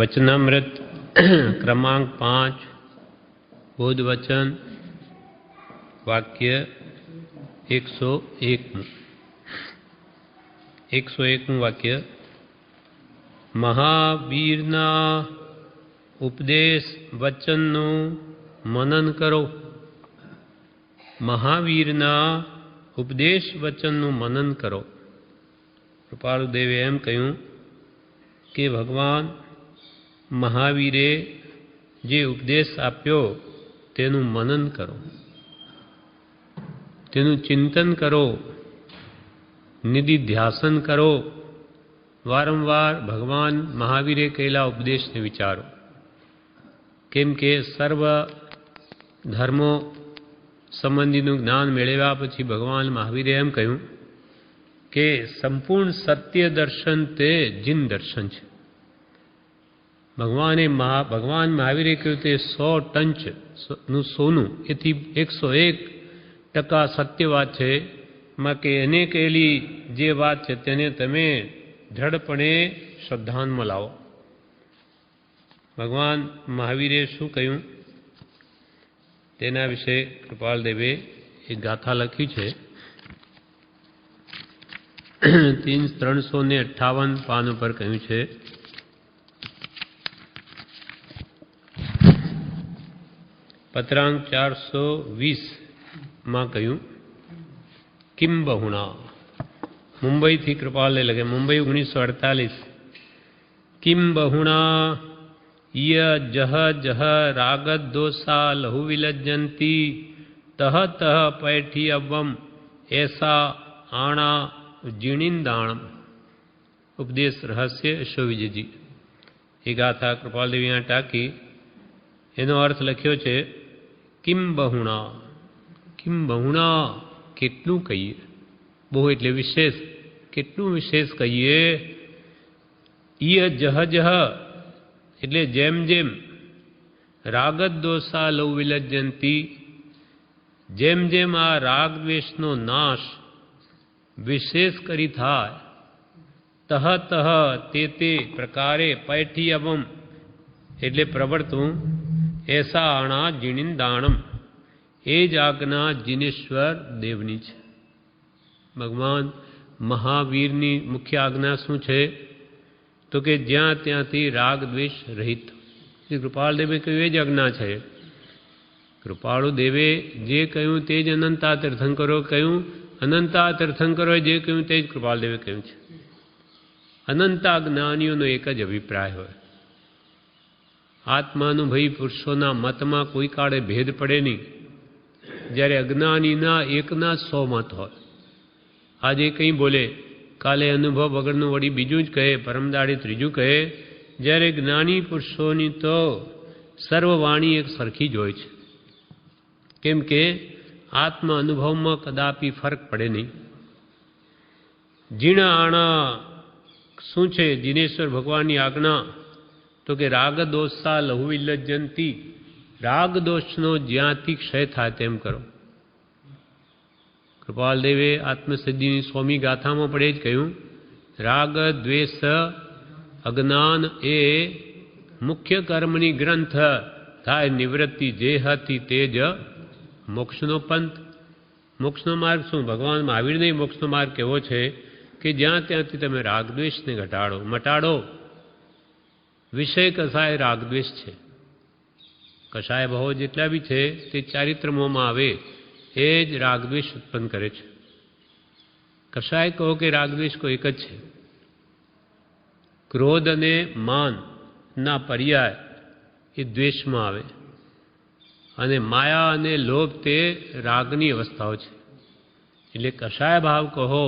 वचनामृत क्रमांक 5 बोध वचन वाक्य 101 वाक्य। महावीरना उपदेश वचनનું मनन करो। महावीरना उपदेश वचनનું मनन करो। કૃપાળુદેવે એમ કહ્યું કે ભગવાન મહાવીરે જે ઉપદેશ આપ્યો તેનું મનન કરો, તેનું ચિંતન કરો, નિધિધ્યાસન કરો। વારંવાર ભગવાન મહાવીરે કહેલા ઉપદેશને વિચારો, કેમ કે સર્વ ધર્મો સંબંધીનું જ્ઞાન મેળવ્યા પછી ભગવાન મહાવીરે એમ કહ્યું કે સંપૂર્ણ સત્ય દર્શન તે જીન દર્શન છે। ભગવાન મહાવીરે કહ્યું તે 100 ટંચનું સોનું એથી 101% સત્ય વાત છે, માં કે એને કહેલી જે વાત છે તેને તમે દ્રઢપણે શ્રદ્ધાનમાં લાવો। ભગવાન મહાવીરે શું કહ્યું તેના વિશે કૃપાળદેવે એક ગાથા લખી છે। 358 પાન ઉપર કહ્યું છે, પત્રાંક 420 માં કહ્યું કિમ બહુણા। મુંબઈથી કૃપાળે લખે, મુંબઈ 1948। કિમ બહુણા ય જહ જહ રાગદ દોષા લહુ વિલજ્જંતી તહ તહ પૈઠી અવમ એસા આણા જીણિંદાણમ। ઉપદેશ રહસ્ય અશ્વવિજયજી। એ ગાથા કૃપાળદેવી यहाँ ટાંકી, એનો અર્થ લખ્યો છે કિમ બહુણા। કિમ બહુણા કેટલું કહીએ, બહુ એટલે વિશેષ, કેટલું વિશેષ કહીએ। ય જહ જહ એટલે જેમ જેમ, રાગદ દોષા લૌ વિલજ્જંતી જેમ જેમ આ રાગ દ્વેષનો નાશ વિશેષ કરી થાય, તહ તહ તે તે પ્રકારે પૈઠી અવમ એટલે પ્રવર્તવું, એસા આણા જીણિંદાણમ એ જ આજ્ઞા જીનેશ્વર દેવની છે। ભગવાન મહાવીરની મુખ્ય આજ્ઞા શું છે તો કે જ્યાં ત્યાંથી રાગ દ્વેષ રહિત। શ્રી કૃપાળદેવે કહ્યું એ જ આજ્ઞા છે। કૃપાળુદેવે જે કહ્યું તે જ અનંતા તીર્થંકરો કહ્યું, અનંતા તીર્થંકરોએ જે કહ્યું તે જ કૃપાળદેવે કહ્યું છે। અનંતા જ્ઞાનીઓનો એક જ અભિપ્રાય હોય। આત્માનુભવી પુરુષોના મતમાં કોઈ કાળે ભેદ પડે નહીં, જ્યારે અજ્ઞાનીના એકના 100 મત હોય। આજે કંઈ બોલે, કાલે અનુભવ વગરનું વળી બીજું જ કહે, પરમદાડે ત્રીજું કહે, જ્યારે જ્ઞાની પુરુષોની તો સર્વવાણી એક સરખી જ હોય છે, કેમ કે આત્મા અનુભવમાં કદાપી ફરક પડે નહીં। જીણા આણા શું છે જીનેશ્વર ભગવાનની આજ્ઞા તો કે રાગ દોષા લહુ વિલજ્જંતી, રાગ દોષનો જ્યાંથી ક્ષય થાય તેમ કરો। કૃપાળદેવે આત્મસિદ્ધિની 100મી ગાથામાં પડે જ કહ્યું, રાગ દ્વેષ અજ્ઞાન એ મુખ્ય કર્મની ગ્રંથ થાય નિવૃત્તિ જે હતી તે જ મોક્ષનો પંથ। મોક્ષનો માર્ગ શું? ભગવાન મહાવીરને મોક્ષનો માર્ગ કેવો છે કે જ્યાં ત્યાંથી તમે રાગદ્વેષને ઘટાડો, મટાડો। વિષય કસાય રાગદ્વેષ છે। કસાય ભાવો જેટલા બી છે તે ચારિત્રમોમાં આવે એ જ રાગદ્વેષ ઉત્પન્ન કરે છે। કસાય કહો કે રાગદ્વેષ કોઈ એક જ છે। ક્રોધ અને માનના પર્યાય એ દ્વેષમાં આવે, અને માયા અને લોભ તે રાગની અવસ્થાઓ છે। એટલે કસાય ભાવ કહો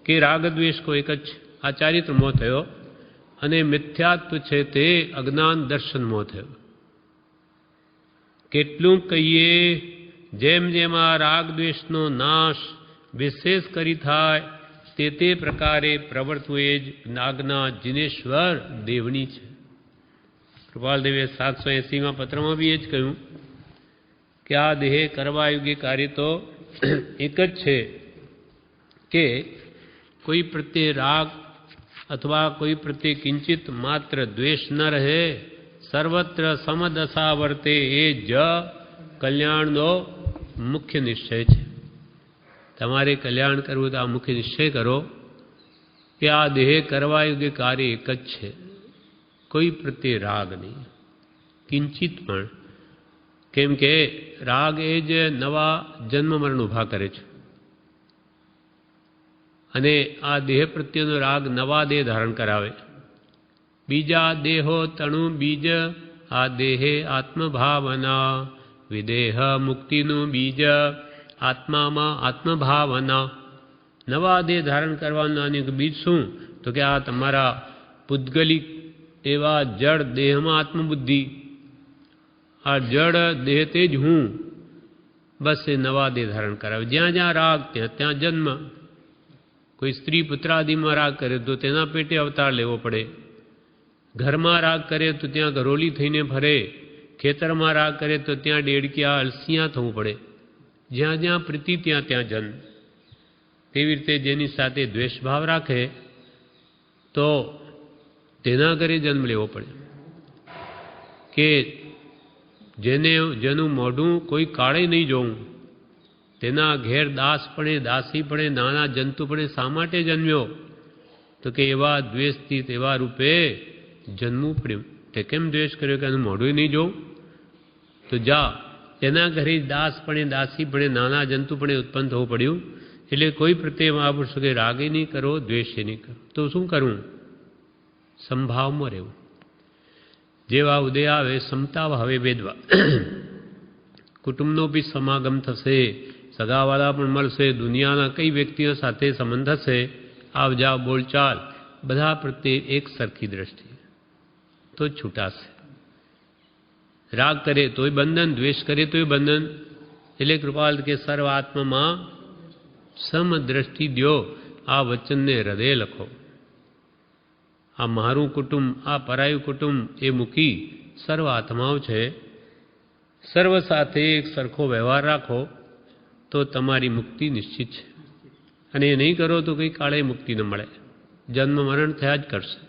કે રાગદ્વેષ કોઈ એક જ છે, આ ચારિત્રમો થયો, અને મિથ્યાત્વ છે તે અજ્ઞાન દર્શનમો થયો। કેટલું કહીએ, જેમ જેમ આ રાગ દ્વેષનો નાશ વિશેષ કરી થાય તે તે પ્રકારે પ્રવર્તવું એ જ આજ્ઞા જીનેશ્વર દેવની છે। કૃપાળદેવે 780માં પત્રમાં બી એ જ કહ્યું કે આ દેહે કરવા યોગ્ય કાર્ય તો એક જ છે કે કોઈ પ્રત્યે રાગ अथवा कोई प्रत्ये किंचित मात्र द्वेष न रहे, सर्वत्र समदशा वर्ते, ए ज कल्याणनो मुख्य निश्चय है। तमारे कल्याण करवू तो आ मुख्य निश्चय करो कि आ देह करवा योग्य कार्य एक ज छे, कोई प्रत्ये राग नहीं, किंचित पण। केम के राग ए ज नवा जन्म मरण उभा करे छे अने आ देह प्रत्યેનો राग नवा देह धारण करावे। बीजा देहो तणु बीज, आ देहे आत्मभावना, विदेह मुक्तिनु बीज, आत्मा में आत्मभावना। नवा देह धारण करवाना बीज शू तो कि आ तमारा पुद्गलिक एवा जड़ देह में आत्मबुद्धि, आ जड़ देह तेज हूँ, बस ए नवा देह धारण करावे। ज्यां ज्यां राग त्या त्या जन्म। कोई स्त्री पुत्रादि में राग करे तो तेना पेटे अवतार लेवो पड़े। घर में राग करे तो त्या घरोली थईने फरे, खेतर में राग करे तो त्या डेड़किया अलसिया थवू पड़े। ज्यां ज्यां प्रीति त्या त्या जन्म। तेवी रीते जेनी साथे द्वेष भाव राखे तो तेना घरे जन्म लेवो पड़े। के जेने जेनु मोढुं कोई काळे नहीं जोवुं, तेना घेर दासपणे दासीपणे नाना जंतुपणे शा माटे जन्म्यो? तो कि एवा द्वेषथी तेवा रूपे जन्मવું પડ્યું। તે કેમ દ્વેષ કર્યો કે એનું મોઢું નહીં જોઉં? તો જા તેના ઘરે દાસપણે દાસીપણે નાના જંતુપણે ઉત્પન્ન થવું પડ્યું। એટલે કોઈ પ્રત્યે મહાપુરુષો કે રાગે નહીં કરો, દ્વેષે નહીં કરો, તો શું કરવું? સંભાવમાં રહેવું। જેવા ઉદય આવે સમતા ભાવે વેદવા। કુટુંબનો બી સમાગમ થશે, સગાવાળા પણ મળશે, દુનિયાના કઈ વ્યક્તિઓ સાથે સંબંધ હશે, આવ જાવ બોલચાલ બધા પ્રત્યે એક સરખી દ્રષ્ટિ तो छूटाશે। राग करे तो बंधन, द्वेष करे तो बंधन। એટલે કૃપાલ કે સર્વ આત્મામાં સમદ્રષ્ટિ દ્યો। આ વચનને હૃદય લખો। આ મારું કુટુંબ, આ પરાયું કુટુંબ એ મૂકી સર્વ આત્માઓ છે, સર્વ સાથે એક સરખો વ્યવહાર રાખો તો તમારી મુક્તિ નિશ્ચિત છે। અને એ નહીં કરો તો કંઈ કાળે મુક્તિ ન મળે, જન્મ મરણ થયા જ કરશે।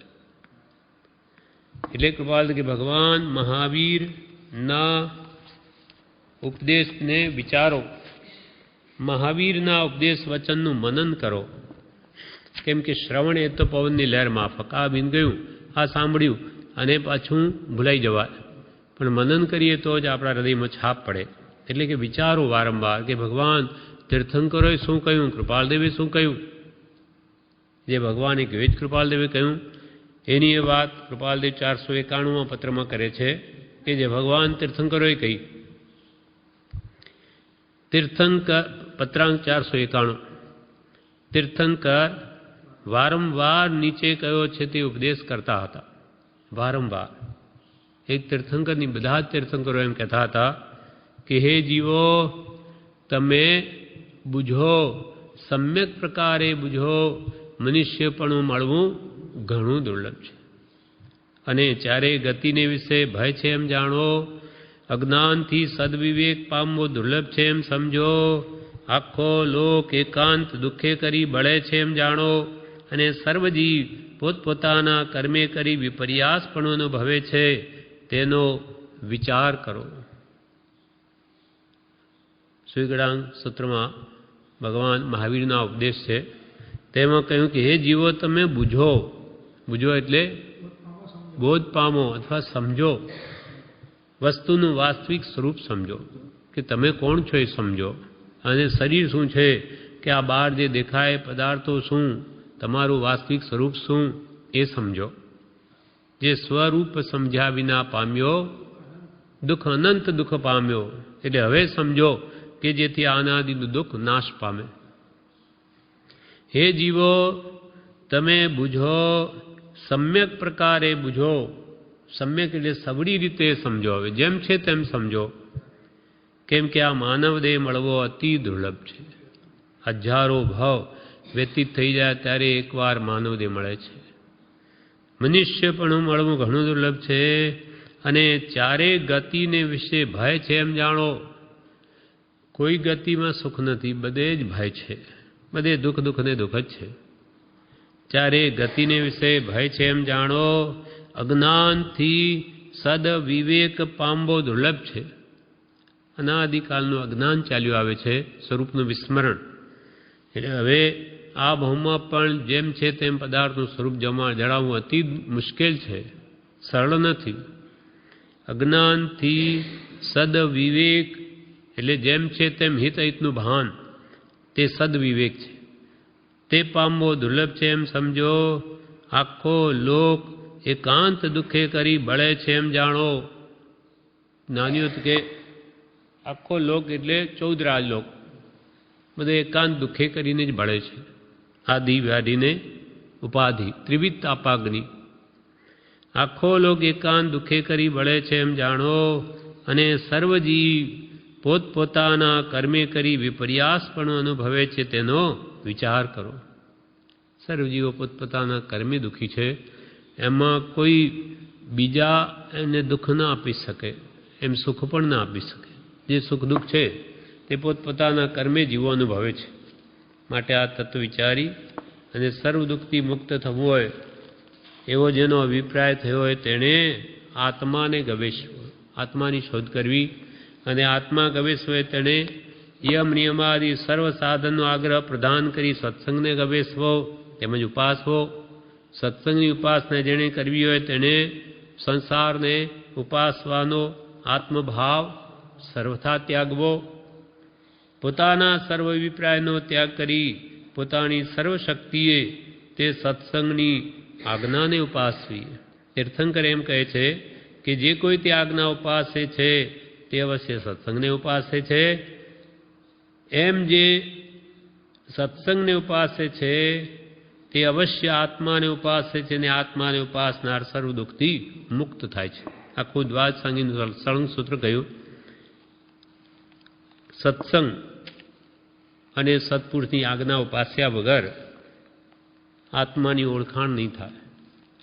એટલે કૃપાલ કે ભગવાન મહાવીરના ઉપદેશને વિચારો, મહાવીરના ઉપદેશ વચનનું મનન કરો। કેમ કે શ્રવણ એ તો પવનની લહેર માફક। આ બિન ગયું, આ સાંભળ્યું અને પાછું ભૂલાઈ જવાય, પણ મનન કરીએ તો જ આપણા હૃદયમાં છાપ પડે। એટલે કે વિચારો વારંવાર કે ભગવાન તીર્થંકરોએ શું કહ્યું, કૃપાલદેવે શું કહ્યું। જે ભગવાને કહ્યું જ કૃપાલદેવે કહ્યું, એની એ વાત કૃપાલદેવ 491 પત્રમાં કરે છે કે જે ભગવાન તીર્થંકરોએ કહી। તીર્થંકર પત્રાંક 491 તીર્થંકર વારંવાર નીચે કયો છે તે ઉપદેશ કરતા હતા। વારંવાર એક તીર્થંકરની બધા જ તીર્થંકરો એમ કહેતા હતા કે હે જીવો, તમે બુઝો, સમ્યક પ્રકારે બુઝો, મનુષ્યપણું મળવું ઘણું દુર્લભ છે। અને ચારેય ગતિને વિશે ભય છે એમ જાણો, અજ્ઞાનથી સદવિવેક પામવો દુર્લભ છે એમ સમજો, આખો લોક એકાંત દુઃખે કરી બળે છે એમ જાણો, અને સર્વજીવ પોતપોતાના કર્મે કરી વિપર્યાસપણું અનુભવે છે તેનો વિચાર કરો। શ્રીગણાંગ સૂત્રમાં ભગવાન મહાવીરના ઉપદેશ છે। તેમાં કહ્યું કે હે જીવો, તમે બુઝો, બુઝો એટલે બોધ પામો અથવા સમજો, વસ્તુનું વાસ્તવિક સ્વરૂપ સમજો કે તમે કોણ છો એ સમજો, અને શરીર શું છે કે આ બહાર જે દેખાય પદાર્થો શું, તમારું વાસ્તવિક સ્વરૂપ શું એ સમજો। જે સ્વરૂપ સમજ્યા વિના પામ્યો, દુઃખ અનંત દુઃખ પામ્યો। એટલે હવે સમજો કે જેથી અનાદિનું દુઃખ નાશ પામે। હે જીવો, તમે બુઝો, સમ્યક પ્રકારે બુઝો। સમ્યક એટલે સવડી રીતે સમજો, હવે જેમ છે તેમ સમજો। કેમ કે આ માનવ દેહ મળવો અતિ દુર્લભ છે। હજારો ભાવ વ્યતીત થઈ જાય ત્યારે એકવાર માનવ દેહ મળે છે। મનુષ્યપણું મળવું ઘણું દુર્લભ છે। અને ચારે ગતિને વિશે ભય છે એમ જાણો। કોઈ ગતિમાં સુખ નથી, બધે જ ભય છે, બધે દુઃખ દુઃખ ને દુઃખ જ છે। ચારે ગતિને વિશે ભય છે એમ જાણો. અજ્ઞાનથી સદ વિવેક પામવો દુર્લભ છે. અનાદિકાલનું અજ્ઞાન ચાલ્યું આવે છે, સ્વરૂપનું વિસ્મરણ. એટલે હવે આ ભાવમાં પણ જેમ છે તેમ પદાર્થનું સ્વરૂપ જણાવવું અતિ મુશ્કેલ છે, સરળ નથી. અજ્ઞાનથી સદ વિવેક એટલે જેમ છે તેમ હિત અહિતનું ભાન, તે સદવિવેક છે. તે પામવો દુર્લભ છે એમ સમજો. આખો લોક એકાંત દુઃખે કરી બળે છે એમ જાણો. જ્ઞાનીઓ કે આખો લોક એટલે 14 રાજલોક બધે એકાંત દુઃખે કરીને જ બળે છે. આદિ વ્યાધિને ઉપાધિ ત્રિવિધ તાપાગ્નિ. આખો લોક એકાંત દુઃખે કરી બળે છે એમ જાણો. અને સર્વજીવ પોતપોતાના કર્મે કરી વિપર્યાસ પણ અનુભવે છે તેનો વિચાર કરો. સર્વજીવો પોતપોતાના કર્મે દુઃખી છે, એમાં કોઈ બીજા એને દુઃખ ના આપી શકે, એમ સુખ પણ ના આપી શકે. જે સુખ દુઃખ છે તે પોતપોતાના કર્મે જીવો અનુભવે છે. માટે આ તત્વ વિચારી અને સર્વ દુઃખથી મુક્ત થવું હોય એવો જેનો અભિપ્રાય થયો હોય તેણે આત્માને ગવેશવો, આત્માની શોધ કરવી. અને આત્મા ગવેશવો હોય તેણે યમ નિયમાદિ સર્વ સાધનનો આગ્રહ પ્રદાન કરી સત્સંગને ગવેશવો તેમજ ઉપાસવો. સત્સંગની ઉપાસના જેણે કરવી હોય તેણે સંસારને ઉપાસવાનો આત્મભાવ સર્વથા ત્યાગવો. પોતાના સર્વ અભિપ્રાયનો ત્યાગ કરી પોતાની સર્વશક્તિએ તે સત્સંગની આજ્ઞાને ઉપાસવી. તીર્થંકર એમ કહે છે કે જે કોઈ તે આજ્ઞા ઉપાસે છે તે અવશ્ય સત્સંગને ઉપાસે છે. એમ જે સત્સંગને ઉપાસે છે તે અવશ્ય આત્માને ઉપાસે છે, અને આત્માને ઉપાસનાર સર્વ દુઃખથી મુક્ત થાય છે. આખું દ્વાદ સંગીનું સળંગ સૂત્ર કહ્યું. સત્સંગ અને સત્પુરુષની આજ્ઞા ઉપાસ્યા વગર આત્માની ઓળખાણ નહીં થાય.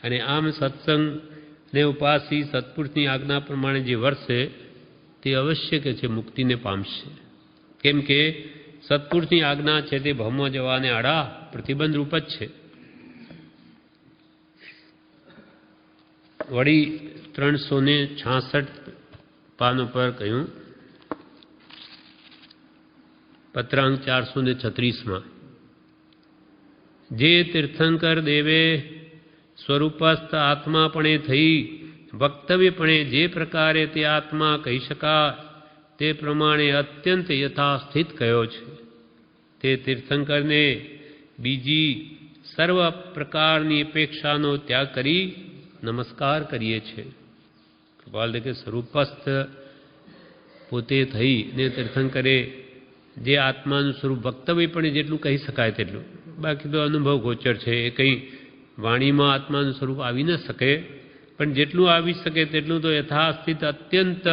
અને આમ સત્સંગને ઉપાસી સત્પુરુષની આજ્ઞા પ્રમાણે જે વર્તે તે અવશ્ય કે છે મુક્તિને પામશે. કેમ કે સત્પુરુષની આજ્ઞા છે તે ભવમાં જવાને આડા પ્રતિબંધ રૂપ જ છે. વળી 366 પાન ઉપર કહ્યું, પત્રાંક 436માં, જે તીર્થંકર દેવે સ્વરૂપસ્થ આત્માપણે થઈ વક્તવ્યપણે જે પ્રકારે તે આત્મા કહી શકાય તે પ્રમાણે અત્યંત યથાસ્થિત કયો છે, તે તીર્થંકરને બીજી સર્વ પ્રકારની અપેક્ષાનો ત્યાગ કરી નમસ્કાર કરીએ છીએ. કૃપાલ કે સ્વરૂપસ્થ પોતે થઈ ને તીર્થંકરે જે આત્માનું સ્વરૂપ વક્તવ્યપણે જેટલું કહી શકાય તેટલું, બાકી તો અનુભવ ગોચર છે, એ કંઈ વાણીમાં આત્માનું સ્વરૂપ આવી ન શકે, પણ જેટલું આવી શકે તેટલું તો યથાસ્થિત અત્યંત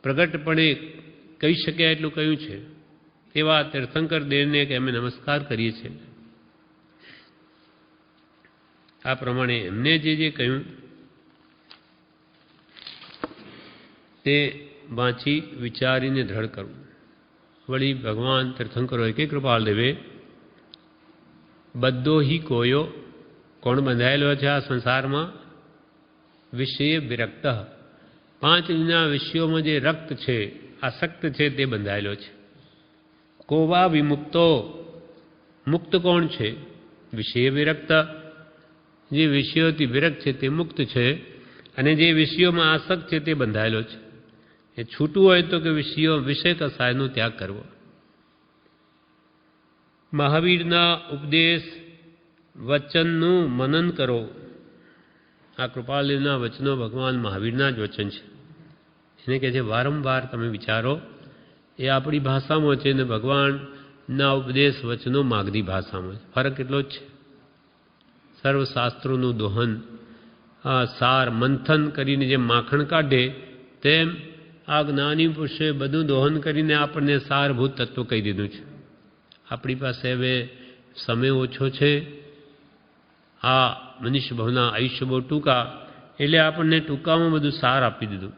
પ્રગટપણે કહી શક્યા એટલું કહ્યું છે. તેવા તીર્થંકર દેવને કે અમે નમસ્કાર કરીએ છીએ. આ પ્રમાણે એમને જે કહ્યું તે વાંચી વિચારીને દ્રઢ કરવું. વળી ભગવાન તીર્થંકરોએ કે કૃપાલ દેવે બધો હી કોયો, કોણ બંધાયેલો છે આ સંસારમાં? વિષય વિરક્ત, 5 વિષયોમાં જે રક્ત છે, આસક્ત છે તે બંધાયેલો છે. કોવા વિમુક્તો, મુક્ત કોણ છે? વિષય વિરક્ત, જે વિષયોથી વિરક્ત છે તે મુક્ત છે, અને જે વિષયોમાં આસક્ત છે તે બંધાયેલો છે. એ છૂટવું હોય તો કે વિષય કસાયનો ત્યાગ કરવો. મહાવીરના ઉપદેશ વચનનું મનન કરો. આ કૃપાલદેવના વચનો ભગવાન મહાવીરના જ વચન છે. એને કહે છે વારંવાર તમે વિચારો. એ આપણી ભાષામાં છે ને ભગવાનના ઉપદેશ વચનો માગધી ભાષામાં છે. ફરક એટલો જ છે. સર્વશાસ્ત્રોનું દોહન, સાર મંથન કરીને જેમ માખણ કાઢે તેમ આ જ્ઞાની પુરુષે બધું દોહન કરીને આપણને સારભૂત તત્વ કહી દીધું છે. આપણી પાસે હવે સમય ઓછો છે, આ મનુષ્ય ભવના આયુષ્ય બહુ ટૂંકા, એટલે આપણને ટૂંકામાં બધું સાર આપી દીધું.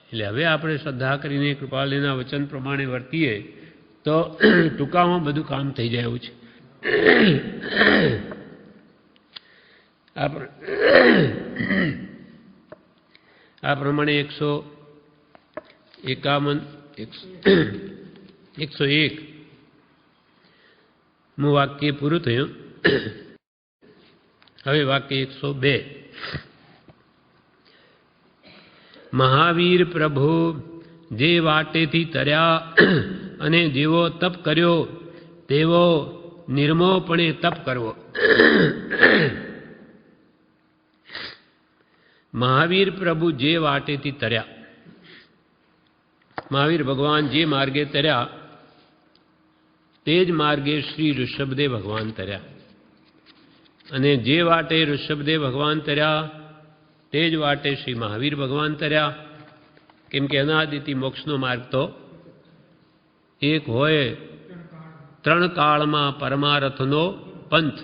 એટલે હવે આપણે શ્રદ્ધા કરીને કૃપાલના વચન પ્રમાણે વર્તીએ તો ટૂંકામાં બધું કામ થઈ જાય એવું છે. આ પ્રમાણે 151 101 મું વાક્ય પૂરું થયું. હવે વાક્ય 102. મહાવીર પ્રભુ જે વાટેથી તર્યા અને જેવો તપ કર્યો તેવો નિર્મોહપણે તપ કરવો. મહાવીર પ્રભુ જે વાટેથી તર્યા, મહાવીર ભગવાન જે માર્ગે તર્યા તે જ માર્ગે શ્રી ઋષભદેવ ભગવાન તર્યા. અને જે વાટે ઋષભદેવ ભગવાન તર્યા તે જ વાટે શ્રી મહાવીર ભગવાન તર્યા. કેમ કે અનાદિથી મોક્ષનો માર્ગ તો એક હોય. 3 કાળમાં પરમાર્થનો પંથ,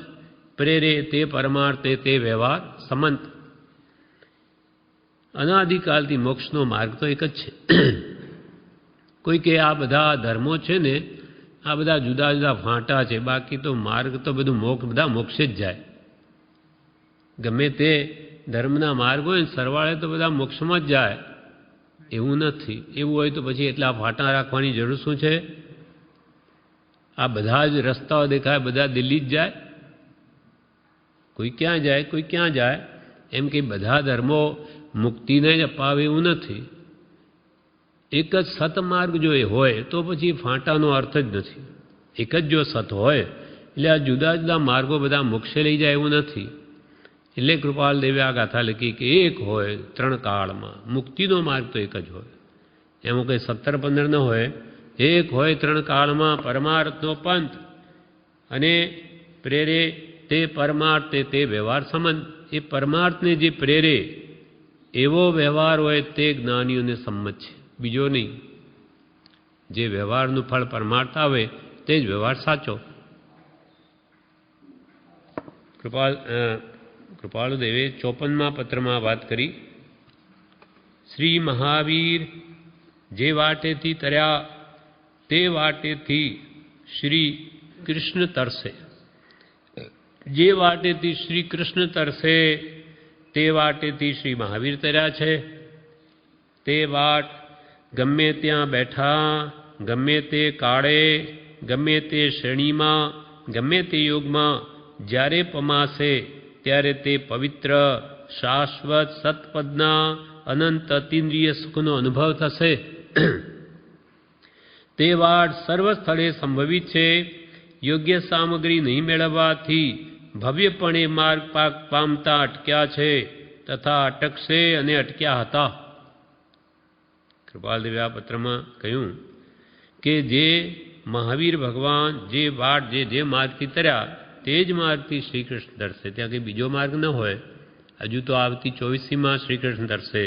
પ્રેરે તે પરમાર્થે તે વ્યવહાર સમંત. અનાદિકાલથી મોક્ષનો માર્ગ તો એક જ છે. કોઈ કે આ બધા ધર્મો છે ને આ બધા જુદા જુદા ફાંટા છે, બાકી તો માર્ગ તો બધું બધા મોક્ષે જ જાય. ગમે તે ધર્મના માર્ગ હોય ને સરવાળે તો બધા મોક્ષમાં જ જાય એવું નથી. એવું હોય તો પછી એટલા ફાંટા રાખવાની જરૂર શું છે? આ બધા જ રસ્તાઓ દેખાય, બધા દિલ્હી જ જાય. કોઈ ક્યાં જાય, કોઈ ક્યાં જાય. એમ કે બધા ધર્મો મુક્તિને જ અપાવે એવું નથી. એક જ સતમાર્ગ જો એ હોય તો પછી ફાંટાનો અર્થ જ નથી. એક જ જો સત હોય એટલે આ જુદા જુદા માર્ગો બધા મોક્ષે લઈ જાય એવું નથી. એટલે કૃપાલ દેવે આ ગાથા લખી કે એક હોય 3 કાળમાં, મુક્તિનો માર્ગ તો એક જ હોય. એમાં કંઈ 17-15 ન હોય. એક હોય 3 કાળમાં પરમાર્થનો પંથ અને પ્રેરે તે પરમાર્થે તે વ્યવહાર સંબંધ. એ પરમાર્થને જે પ્રેરે એવો વ્યવહાર હોય તે જ્ઞાનીઓને સંમત છે, બીજો નહીં. જે વ્યવહારનું ફળ પરમાર્થ આવે તે જ વ્યવહાર સાચો. કૃપાળુદેવે 54મા પત્રમાં વાત કરી. શ્રી મહાવીર જે વાટેથી તર્યા તે વાટેથી શ્રી કૃષ્ણ તરસે. જે વાટેથી શ્રી કૃષ્ણ તરસે તે વાટેથી શ્રી મહાવીર તર્યા છે. તે વાટ ગમે ત્યાં બેઠા, ગમે તે કાળે, ગમે તે શ્રેણીમાં, ગમે તે યોગમાં જ્યારે પમાશે ત્યારે તે પવિત્ર શાશ્વત સતપદના અનંત અતિન્દ્રિય સુખનો અનુભવ થશે. તે વાટ સર્વ સ્થળે સંભવિત છે. યોગ્ય સામગ્રી નહીં મેળવવાથી ભવ્યપણે માર્ગ પામતા અટક્યા છે તથા અટકશે અને અટક્યા હતા. કૃપાલદેવે આ પત્રમાં કહ્યું કે જે મહાવીર ભગવાન જે વાટ જે માર્ગથી તર્યા તે જ માર્ગથી શ્રી કૃષ્ણ દર્શે. ત્યાં કંઈ બીજો માર્ગ ન હોય. હજુ તો આવતી 24મીમાં શ્રી કૃષ્ણ દર્શે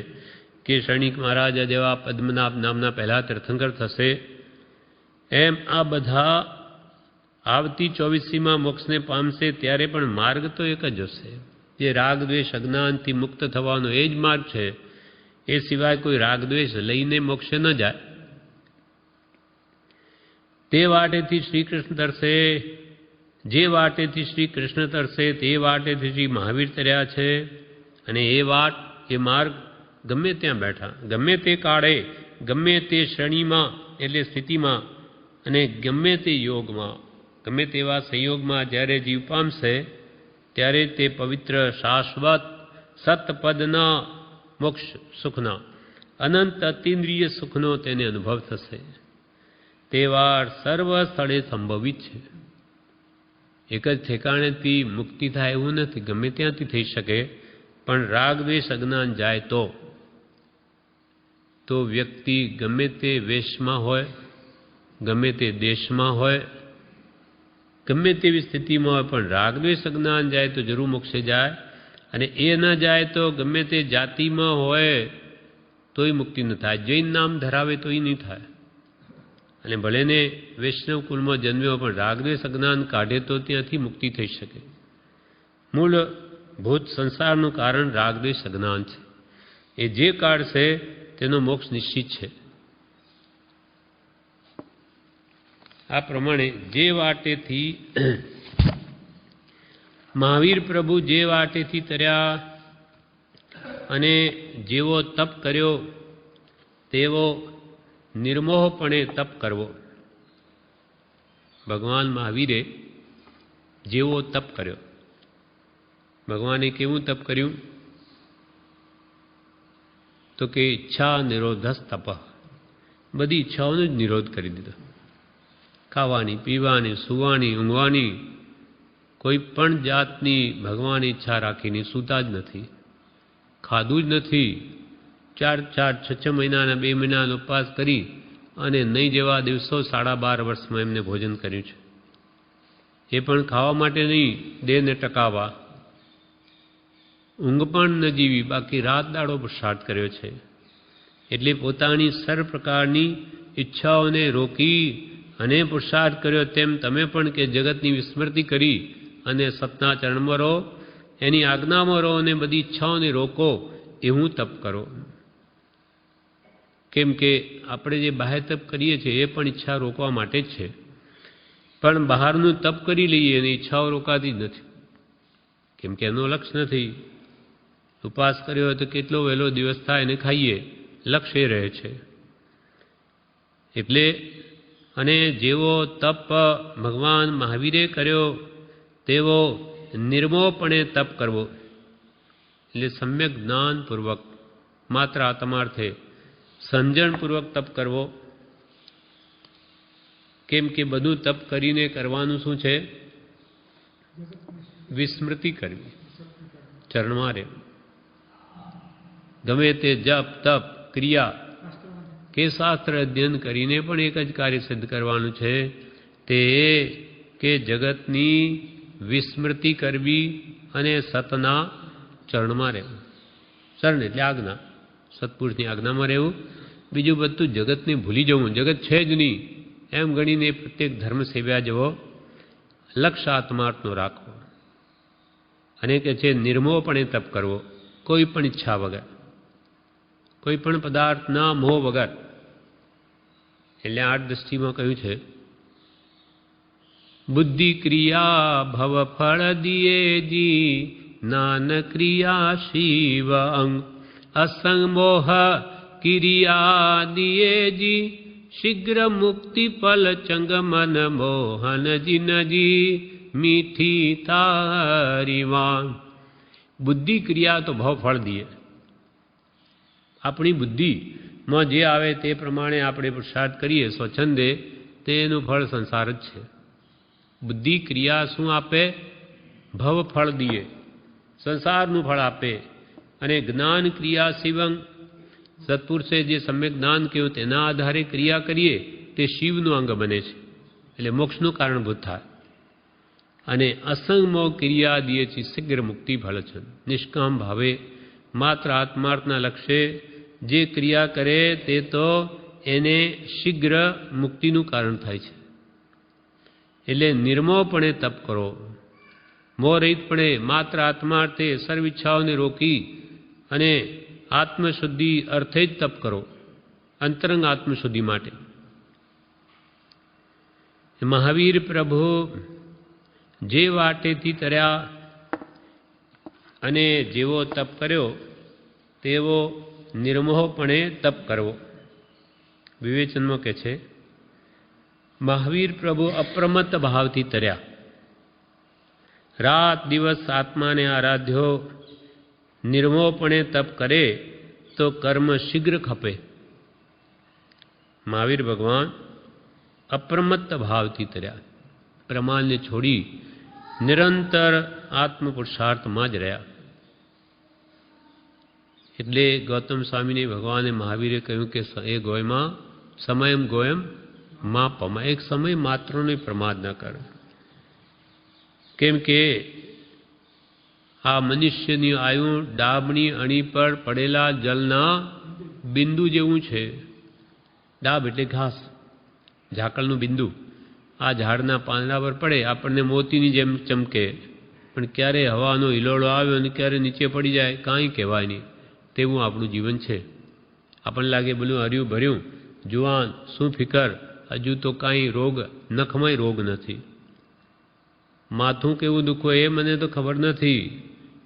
કે શણિક મહારાજા જેવા પદ્મનાભ નામના પહેલા તીર્થંકર થશે. એમ આ બધા આવતી 24મીમાં મોક્ષને પામશે ત્યારે પણ માર્ગ તો એક જ હશે. જે રાગ દ્વેષ અજ્ઞાનથી મુક્ત થવાનો એ જ માર્ગ છે. એ સિવાય કોઈ રાગ દ્વેષ લઈને મોક્ષે ન જાય. તે વાટેથી શ્રી કૃષ્ણ તરશે. જે વાટેથી શ્રી કૃષ્ણ તરશે તે વાટેથી શ્રી મહાવીર તર્યા છે. અને એ વાટ, એ માર્ગ ગમે ત્યાં બેઠા, ગમે તે કાળે, ગમે તે શ્રેણીમાં એટલે સ્થિતિમાં અને ગમે તે યોગમાં, ગમે તેવા સંયોગમાં જ્યારે જીવ પામશે ત્યારે તે પવિત્ર શાશ્વત સતપદના મોક્ષ સુખના અનંત અતિન્દ્રિય સુખનો તેને અનુભવ થશે. તે વાર સર્વ સ્થળે સંભવિત છે. એક જ ઠેકાણેથી મુક્તિ થાય એવું નથી, ગમે ત્યાંથી થઈ શકે. પણ રાગ દ્વેષ અજ્ઞાન જાય તો વ્યક્તિ ગમે તે વેશમાં હોય, ગમે તે દેશમાં હોય, ગમે તેવી સ્થિતિમાં હોય, પણ રાગ દ્વેષ અજ્ઞાન જાય તો જરૂર મોક્ષે જાય. અને એ ન જાય તો ગમે તે જાતિમાં હોય તોય મુક્તિ ન થાય. જૈન નામ ધરાવે તોય નહીં થાય. અને ભલે ને વૈષ્ણવ કુલમાં જન્મ્યો પણ રાગદ્વેષ અજ્ઞાન કાઢે તો ત્યાંથી મુક્તિ થઈ શકે. મૂળભૂત સંસારનું કારણ રાગદ્વેષ અજ્ઞાન છે. એ જે કાઢશે તેનો મોક્ષ નિશ્ચિત છે. આ પ્રમાણે જે વાટેથી મહાવીર પ્રભુ જે વાટેથી તર્યા અને જેવો તપ કર્યો તેવો નિર્મોહપણે તપ કરવો. ભગવાન મહાવીરે જેવો તપ કર્યો. ભગવાને કેવું તપ કર્યું? તો કે ઈચ્છા નિરોધસ તપ. બધી ઈચ્છાઓનો જ નિરોધ કરી દીધો. ખાવાની, પીવાની, સૂવાની, ઊંઘવાની, કોઈ પણ જાતની ભગવાન ઈચ્છા રાખીને સૂતા જ નથી, ખાધું જ નથી. 4-6 મહિનાના 2 મહિનાનો ઉપવાસ કરી અને નહીં જેવા દિવસો 12.5 વર્ષમાં એમને ભોજન કર્યું છે. એ પણ ખાવા માટે નહીં, દેહને ટકાવવા. ઊંઘ પણ ન જીવી, બાકી રાત દાડો પુરુષાર્થ કર્યો છે. એટલે પોતાની સર્વ પ્રકારની ઈચ્છાઓને રોકી અને પુરુષાર્થ કર્યો. તેમ તમે પણ કે જગતની વિસ્મૃતિ કરી અને સતના ચરણમાં રહો, એની આજ્ઞામાં રહો અને બધી ઈચ્છાઓને રોકો, એવું તપ કરો. કેમ કે આપણે જે બાહ્ય તપ કરીએ છીએ એ પણ ઈચ્છા રોકવા માટે જ છે, પણ બહારનું તપ કરી લઈએ અને ઈચ્છાઓ રોકાતી જ નથી. કેમ કે એનો લક્ષ્ય નથી. ઉપવાસ કર્યો હોય તો કેટલો વહેલો દિવસ થાય અને ખાઈએ, લક્ષ્ય એ રહે છે. એટલે અને જેવો તપ ભગવાન મહાવીરે કર્યો તેવો નિર્મોહપણે તપ કરવો. એટલે સમ્યક જ્ઞાનપૂર્વક, માત્ર આત્માર્થે સમજણપૂર્વક તપ કરવો. કેમ કે બધું તપ કરીને કરવાનું શું છે? વિસ્મૃતિ કરવી, ચરણમાં રહેવું. ગમે તે જપ, તપ, ક્રિયા કે શાસ્ત્ર અધ્યયન કરીને પણ એક જ કાર્ય સિદ્ધ કરવાનું છે, તે કે જગતની વિસ્મૃતિ કરવી અને સતના ચરણમાં રહેવું. ચરણ એટલે આજ્ઞા, સત્પુરુષની આજ્ઞામાં રહેવું. બીજું બધું જગતને ભૂલી જવું, જગત છે જ નહીં એમ ગણીને પ્રત્યેક ધર્મ સેવ્યા જવો, લક્ષ્ય આત્માર્થનો રાખવો. અને કે છે નિર્મોહપણે તપ કરવો, કોઈ પણ ઈચ્છા વગર, કોઈ પણ પદાર્થના મોહ વગર. એટલે 8 દ્રષ્ટિમાં કહ્યું છે, બુદ્ધિ ક્રિયા ભવ ફળ દિયેજી, જ્ઞાન ક્રિયા શિવ અંગ, અસંગ મોહ ક્રિયા દિયેજી, શીઘ્ર મુક્તિ ફલ ચંગ મન મોહન જીનજી, મીઠી તારી વાણ. બુદ્ધિ ક્રિયા તો ભાવ ફળ દિએ. આપણી બુદ્ધિમાં જે આવે તે પ્રમાણે આપણે પુરુષાર્થ કરીએ સ્વચ્છંદે, તેનું ફળ સંસાર જ છે. બુદ્ધિ ક્રિયા શું આપે? ભવ ફળ દિએ, સંસારનું ફળ આપે. અને જ્ઞાન ક્રિયા શિવંગ, સત્પુરુષે જે સમ્યક જ્ઞાન કહ્યું તેના આધારે ક્રિયા કરીએ તે શિવનું અંગ બને છે, એટલે મોક્ષનું કારણભૂત થાય. અને અસંગમો ક્રિયા દિએ છે, શીઘ્ર મુક્તિ ફળ છે. નિષ્કામ ભાવે માત્ર આત્માર્થના લક્ષ્ય જે ક્રિયા કરે તે તો એને શીઘ્ર મુક્તિનું કારણ થાય છે. એટલે નિર્મોહપણે તપ કરો, મોહરહિતપણે માત્ર આત્માર્થે સર્વ ઈચ્છાઓને રોકી અને આત્મશુદ્ધિ અર્થે જ તપ કરો, અંતરંગ આત્મશુદ્ધિ માટે. મહાવીર પ્રભુ જે વાટેથી તર્યા અને જેવો તપ કર્યો તેવો નિર્મોહપણે તપ કરવો. વિવેચનમાં કહે છે, મહાવીર પ્રભુ અપ્રમત્ત ભાવથી તર્યા, રાત દિવસ આત્માને આરાધ્યો, નિર્મોહપણે તપ કરે તો કર્મ શીઘ્ર ખપે. મહાવીર ભગવાન અપ્રમત્ત ભાવથી તર્યા, પ્રમાણને છોડી નિરંતર આત્મપુરુષાર્થમાં જ રહ્યા. એટલે ગૌતમ સ્વામીને ભગવાને મહાવીરે કહ્યું કે એ ગોયમાં સમયમ ગોયમ માપમાં, એક સમય માત્રનો પ્રમાદ ન કરે. કેમ કે આ મનુષ્યની આયુ ડાબની અણી પર પડેલા જલના બિંદુ જેવું છે. ડાબ એટલે ઘાસ, ઝાકળનું બિંદુ. આ ઝાડના પાંદડા પર પડે આપણને મોતીની જેમ ચમકે, પણ ક્યારે હવાનો હિલોળો આવ્યો અને ક્યારે નીચે પડી જાય કાંઈ કહેવાય નહીં. તેવું આપણું જીવન છે. આપણને લાગે બધું હર્યું ભર્યું, જુવાન, શું ફિકર, હજુ તો કાંઈ રોગ, નખમાંય રોગ નથી. માથું કેવું દુખો એ મને તો ખબર નથી,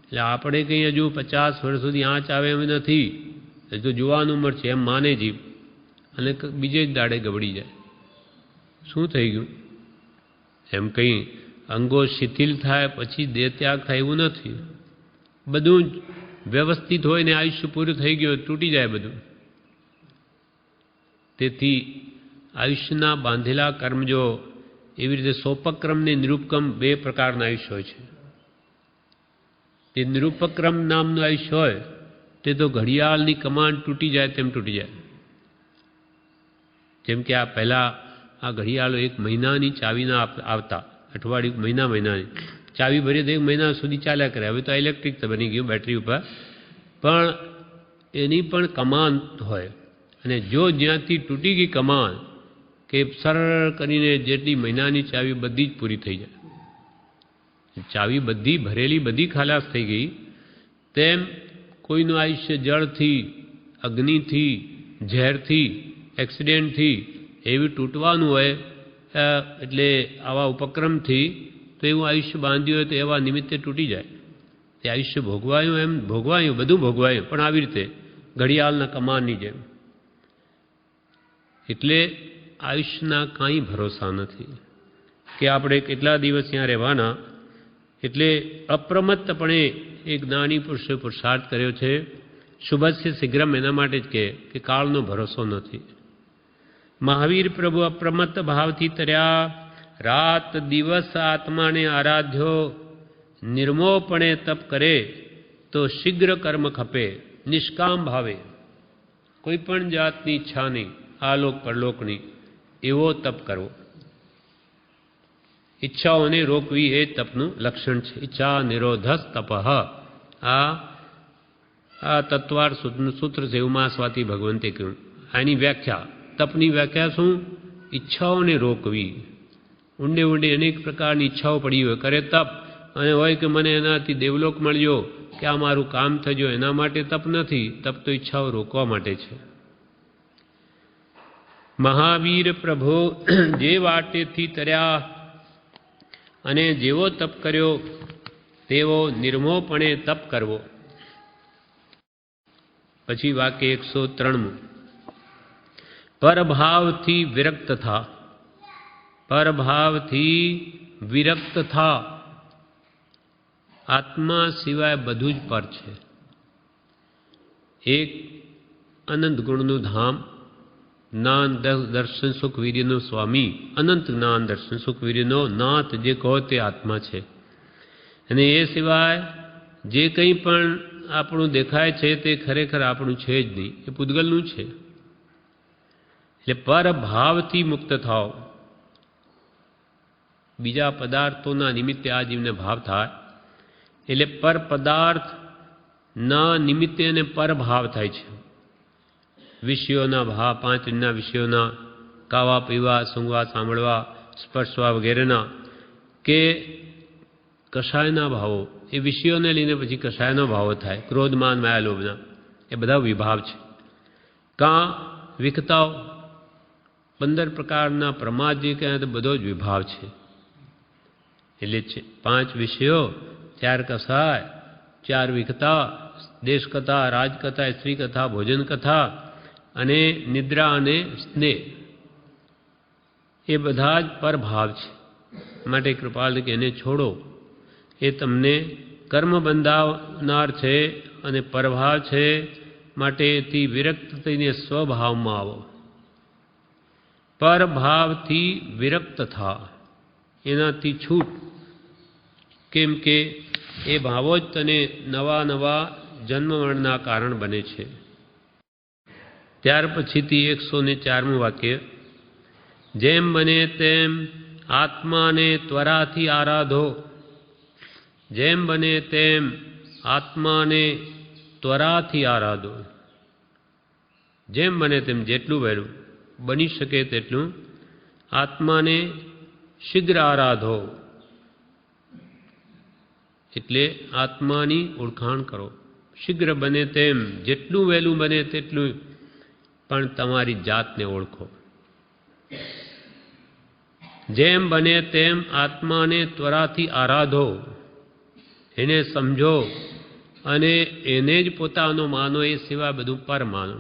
એટલે આપણે કંઈ હજુ 50 વર્ષ સુધી આંચ આવે એમ નથી, એ તો જુવાન ઉંમર છે એમ માને જીભ, અને બીજે જ દાડે ગબડી જાય. શું થઈ ગયું? એમ કંઈ અંગો શિથિલ થાય પછી દેહ ત્યાગ થાય એવું નથી. બધું જ વ્યવસ્થિત હોય ને આયુષ્ય પૂરું થઈ ગયું તૂટી જાય બધું. તેથી આયુષ્યના બાંધેલા કર્મ જો એવી રીતે સોપક્રમ ને નિરૂપક્રમ બે પ્રકારના આયુષ્ય હોય છે. તે નિરૂપક્રમ નામનું આયુષ્ય હોય તે તો ઘડિયાળની કમાન તૂટી જાય તેમ તૂટી જાય. જેમ કે આ પહેલાં આ ઘડિયાળો 1 મહિનાની ચાવીના આવતા, અઠવાડિયું મહિનાની ચાવી ભરી તો 1 મહિના સુધી ચાલ્યા કરે. હવે તો ઇલેક્ટ્રિક તો બની ગયું બેટરી ઉપર, પણ એની પણ કમાન હોય, અને જો જ્યાંથી તૂટી ગઈ કમાન કે સરળ કરીને જેટલી મહિનાની ચાવી બધી જ પૂરી થઈ જાય, ચાવી બધી ભરેલી બધી ખલાસ થઈ ગઈ, તેમ કોઈનું આયુષ્ય જળથી, અગ્નિથી, ઝેરથી, એક્સિડન્ટથી એવી તૂટવાનું હોય, એટલે આવા ઉપક્રમથી તો એવું આયુષ્ય બાંધ્યું હોય તો એવા નિમિત્તે તૂટી જાય. તે આયુષ્ય ભોગવાયું એમ ભોગવાયું, બધું ભોગવાયું, પણ આવી રીતે ઘડિયાળના કમાનની જેમ. એટલે આયુષ્યના કાંઈ ભરોસા નથી કે આપણે કેટલા દિવસ ત્યાં રહેવાના. એટલે અપ્રમત્તપણે એક જ્ઞાની પુરુષે પુરુષાર્થ કર્યો છે, શુભસ્ય શીઘ્રમ, એના માટે જ કે કાળનો ભરોસો નથી. મહાવીર પ્રભુ અપ્રમત્ત ભાવથી તર્યા, રાત દિવસ આત્માને આરાધ્યો, નિર્મોપણે તપ કરે તો શીઘ્ર કર્મ ખપે, નિષ્કામ ભાવે, કોઈ પણ જાતની ઈચ્છા નહીં, આલોક પરલોકની, એવો તપ કરવો. ઈચ્છાઓને રોકવી એ તપનું લક્ષણ છે. ઈચ્છા નિરોધસ તપઃ, આ તત્વાર સૂત્ર છે, ઉમાસ્વાતી ભગવંતે કહ્યું. આની વ્યાખ્યા, તપની વ્યાખ્યા શું? ઈચ્છાઓને રોકવી. ઊંડે ઊંડે અનેક પ્રકારની ઈચ્છાઓ પડી હોય, કરે તપ, અને હોય કે મને એનાથી દેવલોક મળ્યો કે આ મારું કામ થજો, એના માટે તપ નથી. તપ તો ઈચ્છાઓ રોકવા માટે છે. મહાવીર પ્રભુ જે વાટેથી તર્યા અને જેવો તપ કર્યો તેવો નિર્મોપણે તપ કરવો. પછી વાક્ય 103, પરભાવથી વિરક્ત થા. પરભાવથી વિરક્ત થા. આત્મા સિવાય બધું જ પર છે. એક અનંત ગુણનું ધામ, જ્ઞાન દર્શન સુખ વીર્યનો સ્વામી, અનંત જ્ઞાન દર્શન સુખ વીર્યનો નાથ જે કહો તે આત્મા છે. અને એ સિવાય જે કંઈ પણ આપણું દેખાય છે તે ખરેખર આપણું છે જ નહીં, એ પૂતગલનું છે. એટલે પરભાવથી મુક્ત થાઓ. બીજા પદાર્થોના નિમિત્તે આ જીવને ભાવ થાય, એટલે પર પદાર્થના નિમિત્તે એને પરભાવ થાય છે. વિષયોના ભાવ, 5 ઇન્દ્રિયના વિષયોના, ખાવા પીવા, સૂંઘવા સાંભળવા, સ્પર્શવા વગેરેના, કે કષાયના ભાવો, એ વિષયોને લઈને પછી કષાયના ભાવો થાય, ક્રોધ માન માયા લોભના, એ બધા વિભાવ છે. કાં વિકતાઓ, 15 પ્રકારના પ્રમાદ જે કહે તો બધો જ વિભાવ છે. એટલે 5 વિષયો, 4 કષાય, 4 વિકતા, દેશ કથા, રાજકથા, સ્ત્રી કથા, ભોજન કથા, અને નિદ્રા અને સ્નેહ, એ બધા જ પરભાવ છે. માટે કૃપાલ કે એને છોડો, એ તમને કર્મ બંધાવનાર છે અને પરભાવ છે. માટે એથી વિરક્ત થઈને સ્વભાવમાં આવો. પરભાવથી વિરક્ત થા, એનાથી છૂટ. કેમ કે એ ભાવો જ તને નવા નવા જન્મ મરણના કારણ બને છે. ત્યાર પછીથી 104મું વાક્ય, જેમ બને તેમ આત્માને ત્વરાથી આરાધો. જેમ બને તેમ આત્માને ત્વરાથી આરાધો. જેમ બને તેમ, જેટલું વહેલું બની શકે તેટલું આત્માને શીઘ્ર આરાધો. એટલે આત્માની ઓળખાણ કરો. શીઘ્ર બને તેમ, જેટલું વહેલું બને તેટલું પણ તમારી જાતને ઓળખો. જેમ બને તેમ આત્માને ત્વરાથી આરાધો, એને સમજો અને એને જ પોતાનો માનો, એ સિવાય બધું પર માનો.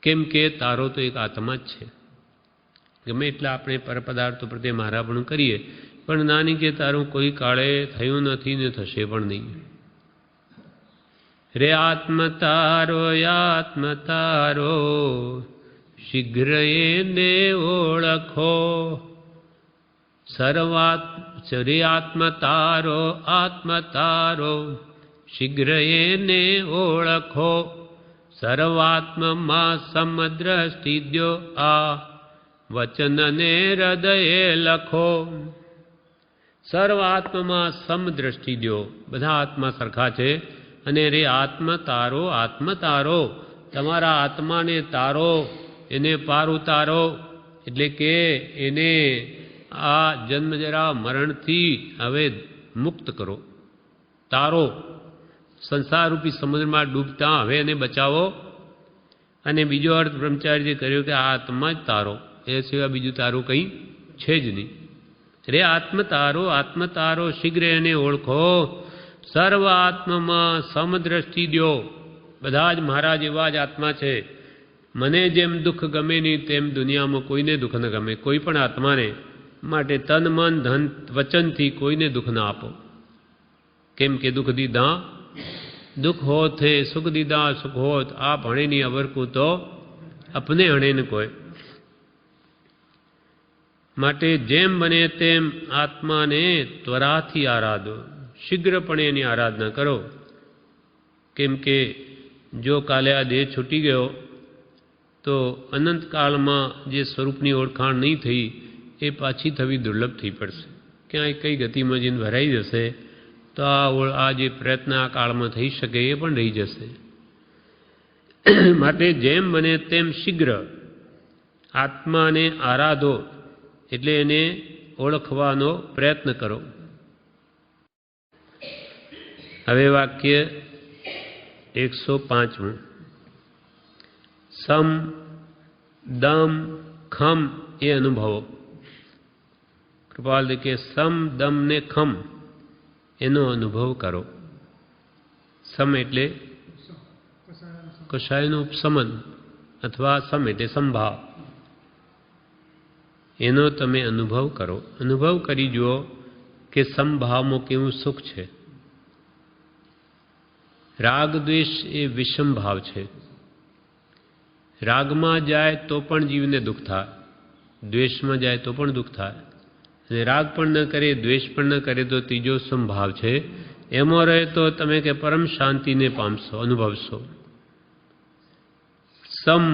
કેમ કે તારો તો એક આત્મા જ છે. ગમે એટલે આપણે પરપદાર્થો પ્રત્યે મારાપણું કરીએ, પણ નાની કે તારું કોઈ કાળે થયું નથી ને થશે પણ નહીં. રે આત્મ તારો શીઘ્ર એને ઓળખો. રે આત્મ તારો શીઘ્ર એને ઓળખો. સર્વાત્મમાં સમદ્રષ્ટિ દ્યો, આ વચનને હૃદયે લખો. સર્વાત્મમાં સમદ્રષ્ટિ દ્યો, બધા આત્મા સરખા છે. અને રે આત્મ તારો તમારા આત્માને તારો, એને પાર ઉતારો, એટલે કે એને આ જન્મજરા મરણથી હવે મુક્ત કરો. તારો સંસારરૂપી સમુદ્રમાં ડૂબતા હવે એને બચાવો. અને બીજો અર્થ બ્રહ્મચારીએ કર્યો કે આ આત્મા જ તારો, એ સિવાય બીજું તારું કંઈ છે જ નહીં. રે આત્મ તારો શીઘ્ર એને ઓળખો. સર્વ આત્મમાં સમદ્રષ્ટિ દ્યો, બધા જ મારા જેવા જ આત્મા છે. મને જેમ દુઃખ ગમે નહીં તેમ દુનિયામાં કોઈને દુઃખ ન ગમે. કોઈ પણ આત્માને માટે તન મન ધન વચનથી કોઈને દુઃખ ના આપો. કેમ કે દુઃખ દીધા દુઃખ હોત હે, સુખ દીધા સુખ હોત. આ ભણેની અવરકું તો અપને હણે ન કોઈ. માટે જેમ બને તેમ આત્માને ત્વરાથી આરાધો, શીઘ્રપણે એની આરાધના કરો. કેમ કે જો કાલે આ દેહ છૂટી ગયો તો અનંતકાળમાં જે સ્વરૂપની ઓળખાણ નહીં થઈ એ પાછી થવી દુર્લભ થઈ પડશે. ક્યાંય કઈ ગતિમાં જઈને ભરાઈ જશે તો આ જે પ્રયત્ન આ કાળમાં થઈ શકે એ પણ રહી જશે. માટે જેમ બને તેમ શીઘ્ર આત્માને આરાધો, એટલે એને ઓળખવાનો પ્રયત્ન કરો. હવે વાક્ય 105. સમ દમ ખમ એ અનુભવો. કૃપાલ કે સમ દમ ને ખમ એનો અનુભવ કરો. સમ એટલે કશાયનું ઉપશમન, અથવા સમ એટલે સંભાવ. એનો તમે અનુભવ કરો. અનુભવ કરી જુઓ કે સમભાવમાં કેવું સુખ છે. રાગ દ્વેષ એ વિષમ ભાવ છે. રાગમાં જાય તો પણ જીવને દુઃખ થાય, દ્વેષમાં જાય તો પણ દુઃખ થાય. અને રાગ પણ ન કરે, દ્વેષ પણ ન કરે તો ત્રીજો સમભાવ છે. એમાં રહે તો તમે કે પરમ શાંતિને પામશો, અનુભવશો. સમ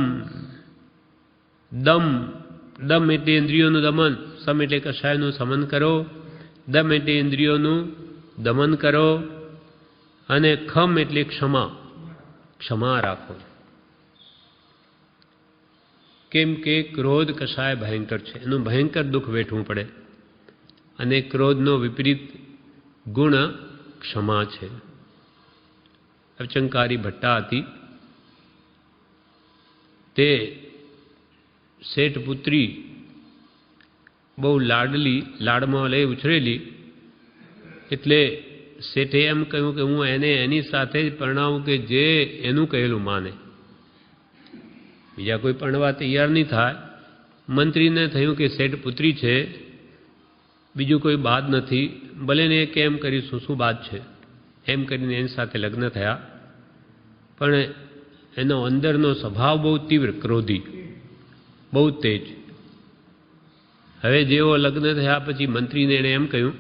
દમ, દમ એટલે ઇન્દ્રિયોનું દમન, સમ એટલે કશાયનું સમન કરો, દમ એટલે ઇન્દ્રિયોનું દમન કરો, અને ખમ એટલે ક્ષમા, ક્ષમા રાખો. કેમ કે ક્રોધ કશાય ભયંકર છે, એનું ભયંકર દુઃખ વેઠવું પડે. અને ક્રોધનો વિપરીત ગુણ ક્ષમા છે. અવચંકારી ભટ્ટા હતી, તે શેઠ પુત્રી બહુ લાડલી, લાડમાં લઈ ઉછરેલી. એટલે શેઠે એમ કહ્યું કે હું એને એની સાથે જ પરણાવું કે જે એનું કહેલું માને. બીજા કોઈ પરણવા તૈયાર નહીં થાય. મંત્રીને થયું કે શેઠ પુત્રી છે, બીજું કોઈ બાદ નથી, ભલે ને કેમ કરીશું, શું બાદ છે, એમ કરીને એની સાથે લગ્ન થયા. પણ એનો અંદરનો સ્વભાવ બહુ તીવ્ર, ક્રોધી, બહુ તેજ. હવે જેવો લગ્ન થયા પછી મંત્રીને એણે એમ કહ્યું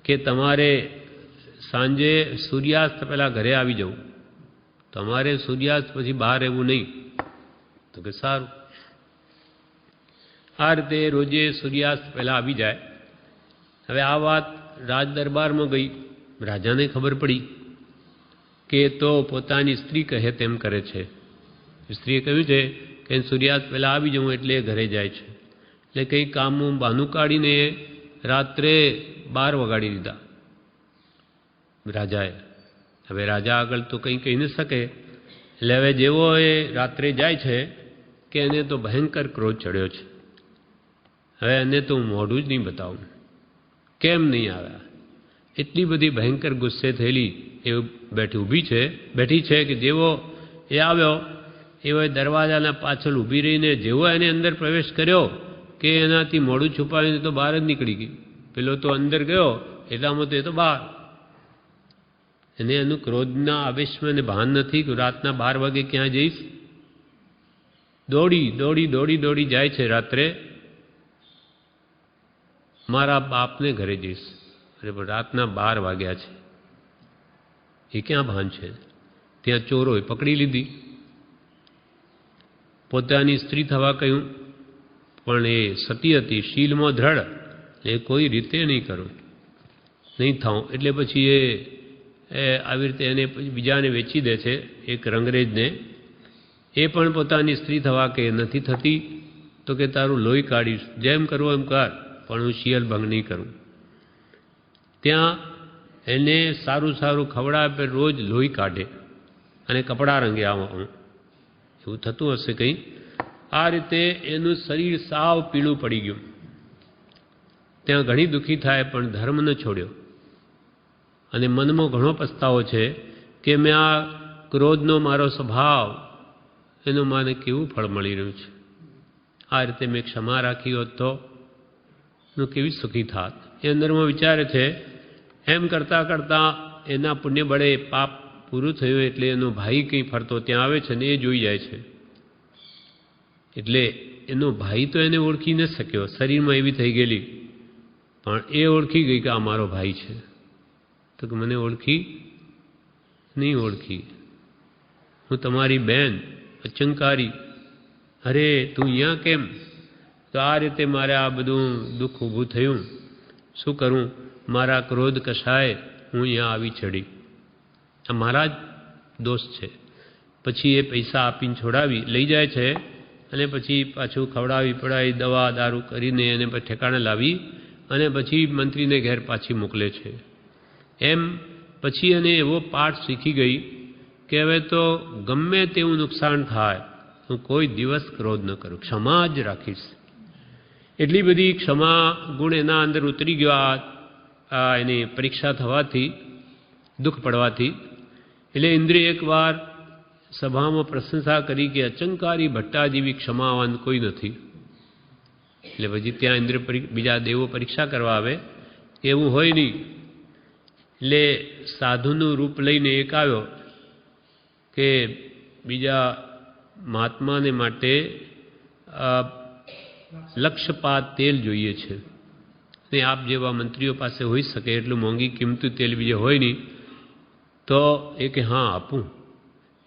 કે તમારે સાંજે સૂર્યાસ્ત પહેલાં ઘરે આવી જવું, તમારે સૂર્યાસ્ત પછી બહાર રહેવું નહીં. તો કે સારું. આ રીતે રોજે સૂર્યાસ્ત પહેલાં આવી જાય. હવે આ વાત રાજ દરબારમાં ગઈ. રાજાને ખબર પડી કે તો પોતાની સ્ત્રી કહે તેમ કરે છે. સ્ત્રીએ કહ્યું છે કે સૂર્યાસ્ત પહેલાં આવી જવું એટલે ઘરે જાય છે. એટલે કંઈ કામનું બહાનું કાઢીને રાત્રે 12 વગાડી દીધા રાજાએ. હવે રાજા આગળ તો કંઈ કહી ન શકે. એટલે હવે જેવો એ રાત્રે જાય છે કે એને તો ભયંકર ક્રોધ ચડ્યો છે. હવે એને તો હું મોઢું જ નહીં બતાવું. કેમ નહીં આવ્યા? એટલી બધી ભયંકર ગુસ્સે થયેલી એ બેઠી છે કે જેવો એ આવ્યો એવો દરવાજાના પાછળ ઊભી રહીને જેવો એને અંદર પ્રવેશ કર્યો કે એનાથી મોઢું છુપાવીને તો બહાર જ નીકળી ગઈ. પેલો તો અંદર ગયો એટલામાં તો એ તો બહાર. એને એનું ક્રોધના આવેશમાં એને ભાન નથી કે રાતના 12 વાગે ક્યાં જઈશ. દોડી જાય છે રાત્રે મારા બાપને ઘરે જઈશ. અરે પણ રાતના 12 વાગ્યા છે, એ ક્યાં ભાન છે? ત્યાં ચોરોએ પકડી લીધી. પોતાની સ્ત્રી થવા કહ્યું, પણ એ સતી હતી, શીલમાં દ્રઢ, એ કોઈ રીતે નહીં કરું, નહીં થાઉં. એટલે પછી એ આવી રીતે એને બીજાને વેચી દે છે, એક રંગરેજને. એ પણ પોતાની સ્ત્રી થવા કે નથી થતી તો કે તારું લોહી કાઢીશ, જેમ કરવું એમ કર, પણ હું શિયલ ભંગ નહીં કરું. ત્યાં એને સારું ખવડાવે, રોજ લોહી કાઢે અને કપડાં રંગે. આમાં એવું થતું હશે કંઈ. આ રીતે એનું શરીર સાવ પીળું પડી ગયું. ત્યાં ઘણી દુઃખી થાય પણ ધર્મ ન છોડ્યો અને મનમાં ઘણો પસ્તાવો છે કે મેં આ ક્રોધનો મારો સ્વભાવ એનું મને કેવું ફળ મળી રહ્યું છે. આ રીતે મેં ક્ષમા રાખી હોત તો હું કેવી સુખી થાત. એ અંદરમાં વિચારે છે. એમ કરતાં એના પુણ્ય બળે પાપ પૂરું થયું એટલે એનો ભાઈ કંઈ ફરતો ત્યાં આવે છે ને એ જોઈ જાય છે. એટલે એનો ભાઈ તો એને ઓળખી ન શક્યો, શરીરમાં એવી થઈ ગયેલી, પણ એ ઓળખી ગઈ કે આ મારો ભાઈ છે. તો કે મને ઓળખી નહીં ઓળખી, હું તમારી બેન અચંકારી. અરે તું અહીંયા કેમ? તો આ રીતે મારે આ બધું દુઃખ ઊભું થયું, શું કરું? મારા ક્રોધ કશાય હું અહીંયા આવી ચડી, આ મારા જ દોષ છે. પછી એ પૈસા આપીને છોડાવી લઈ જાય છે અને પછી પાછું ખવડાવી પડાવી દવા દારૂ કરીને એને ઠેકાણે લાવી અને પછી મંત્રીને ઘેર પાછી મોકલે છે. એમ પછી એને એવો પાઠ શીખી ગઈ કે હવે તો ગમે તેવું નુકસાન થાય હું કોઈ દિવસ ક્રોધ ન કરું, ક્ષમા જ રાખીશ. એટલી બધી ક્ષમા ગુણ એના અંદર ઉતરી ગયો આ એની પરીક્ષા થવાથી, દુઃખ પડવાથી. એટલે ઇન્દ્રિય એકવાર સભામાં પ્રશંસા કરી કે અચંકારી ભટ્ટા જેવી ક્ષમાવાન કોઈ નથી. એટલે પછી ત્યાં ઇન્દ્ર બીજા દેવો પરીક્ષા કરવા આવે, એવું હોય નહીં. એટલે સાધુનું રૂપ લઈને એક આવ્યો કે બીજા મહાત્માને માટે લક્ષપાત તેલ જોઈએ છે ને આપ જેવા મંત્રીઓ પાસે હોઈ શકે એટલું મોંઘી કિંમતી તેલ બીજે હોય નહીં. તો એ કે હા આપું.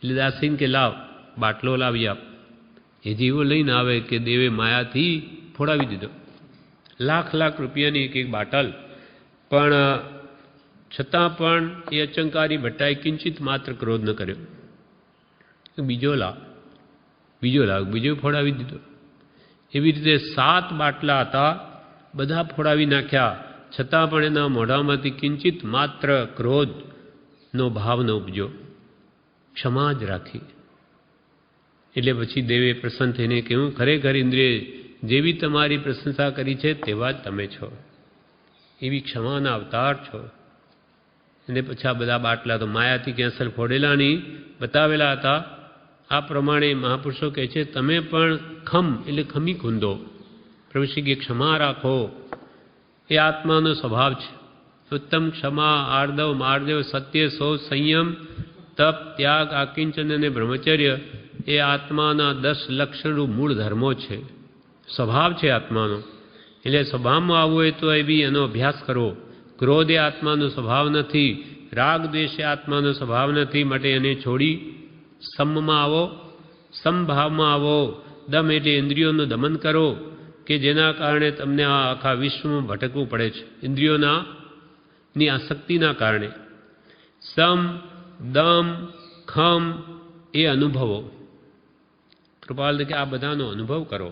એટલે દાસીને કે લાવ બાટલો લાવી આપ. એ જેવો લઈને આવે કે દેવે માયાથી ફોડાવી દીધો. લાખ રૂપિયાની એક બાટલ. પણ છતાં પણ એ અચંકારી ભટ્ટાએ કિંચિત માત્ર ક્રોધ ન કર્યો. બીજો લાવ બીજો ફોડાવી દીધો. એવી રીતે 7 બાટલા હતા, બધા ફોડાવી નાખ્યા, છતાં પણ એના મોઢામાંથી કિંચિત માત્ર ક્રોધનો ભાવ ન ઉપજ્યો, ક્ષમા જ રાખી. એટલે પછી દેવે પ્રસન્ન થઈને કહ્યું, ખરેખર ઇન્દ્રિય જેવી તમારી પ્રશંસા કરી છે તેવા જ તમે છો, એવી ક્ષમાના અવતાર છો. અને પછી આ બધા બાટલા તો માયાથી કેન્સર ફોડેલા નહીં, બતાવેલા હતા. આ પ્રમાણે મહાપુરુષો કહે છે તમે પણ ખમ એટલે ખમી ખૂંદો, પ્રભુશ્રી ક્ષમા રાખો, એ આત્માનો સ્વભાવ છે. ઉત્તમ ક્ષમા, આર્દવ, માર્દવ, સત્ય, સૌ, સંયમ, તપ, ત્યાગ, આકિંચન અને બ્રહ્મચર્ય એ આત્માના 10 લક્ષણરૂપ મૂળ ધર્મો છે, સ્વભાવ છે આત્માનો. એટલે સ્વભાવમાં આવવું હોય તો એ બી એનો અભ્યાસ કરવો. ક્રોધ એ આત્માનો સ્વભાવ નથી, રાગ દ્વેષ એ આત્માનો સ્વભાવ નથી, માટે એને છોડી સમમાં આવો, સમભાવમાં આવો. દમ એટલે ઇન્દ્રિયોનું દમન કરો કે જેના કારણે તમને આ આખા વિશ્વમાં ભટકવું પડે છે, ઇન્દ્રિયોની આસક્તિના કારણે. સમ, દમ, ખમ એ અનુભવો. કૃપાલ કે આ બધાનો અનુભવ કરો.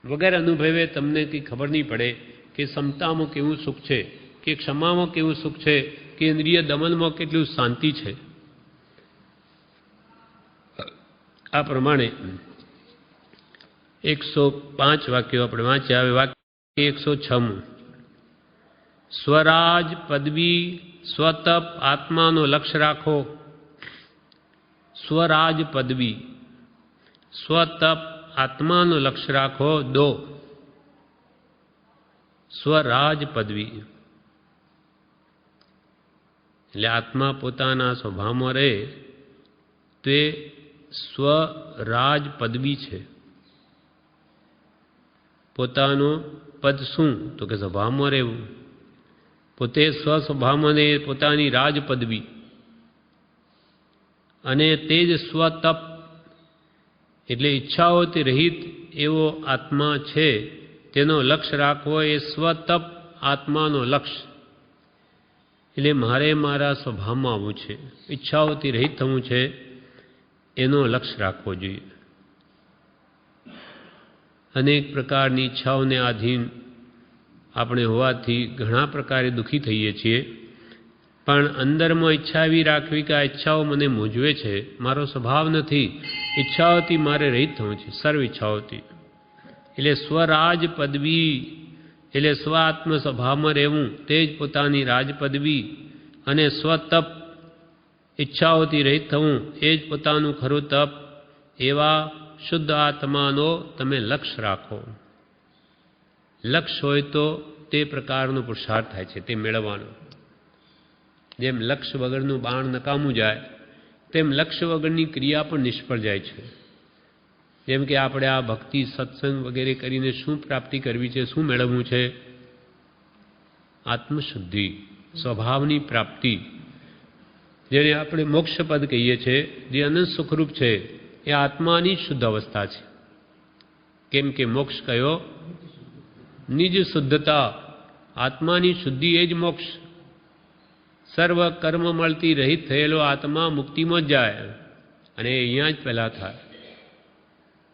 વગર અનુભવે તમને કંઈ ખબર નહીં પડે કે સમતામાં કેવું સુખ છે, કે ક્ષમામાં કેવું સુખ છે, કે ઇન્દ્રિય દમનમાં કેટલું શાંતિ છે. આ પ્રમાણે 105 વાક્યો આપણે વાંચ્યા. હવે વાક્ય 106 સ્વરાજ પદવી સ્વતપ આત્માનો લક્ષ્ય રાખો. સ્વરાજ પદવી સ્વતપ આત્માનો લક્ષ્ય રાખો. 2 સ્વરાજ પદવી એટલે આત્મા પોતાના સ્વભાવમાં રહે તે સ્વરાજ પદવી છે. પોતાનું પદ શું? તો કે સ્વભાવમાં રહેવું. પોતે સ્વસ્વભાવમાં ને પોતાની રાજ પદવી અને તે જ સ્વતપ એટલે ઈચ્છાઓથી રહિત એવો આત્મા છે. તેનો લક્ષ્ય રાખવો એ સ્વતપ આત્માનો લક્ષ્ય. એટલે મારે મારા સ્વભાવમાં આવવું છે, ઈચ્છાઓથી રહિત થવું છે, એનો લક્ષ્ય રાખવો જોઈએ. અનેક પ્રકારની ઈચ્છાઓને આધીન આપણે હોવાથી ઘણા પ્રકારે દુઃખી થઈએ છીએ. પણ અંદરમાં ઈચ્છા એવી રાખવી કે આ ઈચ્છાઓ મને મૂંઝવે છે, મારો સ્વભાવ નથી, ઈચ્છાઓથી મારે રહિત થવું છે, સર્વ ઈચ્છાઓથી. એટલે સ્વરાજ પદવી એટલે સ્વ આત્મ સ્વભાવમાં રહેવું તે જ પોતાની રાજ પદવી અને સ્વતપ ઈચ્છાઓથી રહિત થવું એ જ પોતાનું ખરું તપ. એવા શુદ્ધ આત્માનો તમે લક્ષ્ય રાખો. લક્ષ્ય હોય તો તે પ્રકારનો પુરુષાર્થ થાય છે તે મેળવવાનો. જેમ લક્ષ્ય વગરનું બાણ નકામું જાય તેમ લક્ષ્ય વગરની ક્રિયા પણ નિષ્ફળ જાય છે. જેમ કે આપણે આ ભક્તિ સત્સંગ વગેરે કરીને શું પ્રાપ્તિ કરવી છે, શું મેળવવું છે? આત્મશુદ્ધિ, સ્વભાવની પ્રાપ્તિ, જેને આપણે મોક્ષપદ કહીએ છીએ, જે અનંત સુખરૂપ છે, એ આત્માની જ શુદ્ધ અવસ્થા છે. કેમ કે મોક્ષ કયો? નિજ શુદ્ધતા, આત્માની શુદ્ધિ એ જ મોક્ષ. સર્વ કર્મ મળતી રહિત થયેલો આત્મા મુક્તિમાં જ જાય અને અહીંયા જ પહેલાં થાય.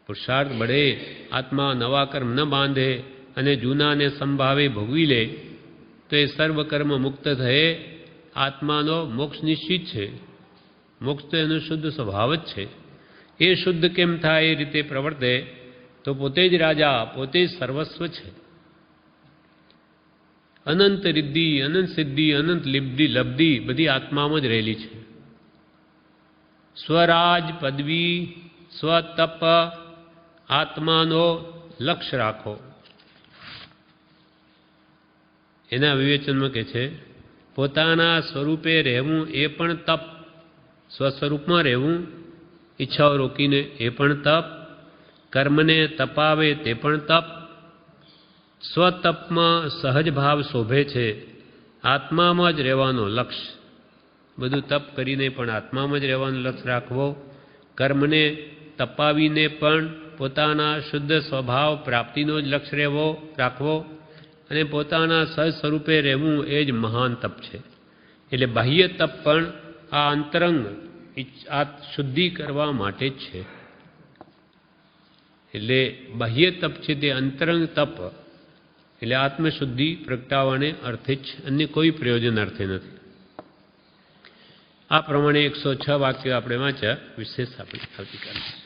પુરુષાર્થ બળે આત્મા નવા કર્મ ન બાંધે અને જૂનાને સંભાવે ભોગવી લે તો એ સર્વ કર્મ મુક્ત થયે આત્માનો મોક્ષ નિશ્ચિત છે. મોક્ષ તો એનો શુદ્ધ સ્વભાવ જ છે. એ શુદ્ધ કેમ થાય? એ રીતે પ્રવર્તે તો પોતે જ રાજા, પોતે જ સર્વસ્વ છે. અનંત રિદ્ધિ, અનંત સિદ્ધિ, અનંત લબ્ધિ બધી આત્મામાં જ રહેલી છે. સ્વરાજ પદવી સ્વતપ આત્માનો લક્ષ્ય રાખો. એના વિવેચનમાં કહે છે પોતાના સ્વરૂપે રહેવું એ પણ તપ. સ્વસ્વરૂપમાં રહેવું, ઈચ્છાઓ રોકીને, એ પણ તપ. કર્મને તપાવે તે પણ તપ. સ્વતપમાં સહજ ભાવ શોભે છે. આત્મામાં જ રહેવાનો લક્ષ્ય. બધું તપ કરીને પણ આત્મામાં જ રહેવાનો લક્ષ્ય રાખવો. કર્મને તપાવીને પણ પોતાના શુદ્ધ સ્વભાવ પ્રાપ્તિનો જ લક્ષ્ય રાખવો અને પોતાના સહજ સ્વરૂપે રહેવું એ જ મહાન તપ છે. એટલે બાહ્ય તપ પણ આ અંતરંગ આ શુદ્ધિ કરવા માટે જ છે. એટલે બાહ્ય તપ છે તે અંતરંગ તપ એટલે આત્મશુદ્ધિ પ્રગટાવવાને અર્થે જ, અન્ય કોઈ પ્રયોજન અર્થે નથી. આ પ્રમાણે 106 વાક્યો આપણે વાંચ્યા. વિશેષ આપણે આવતીકાલે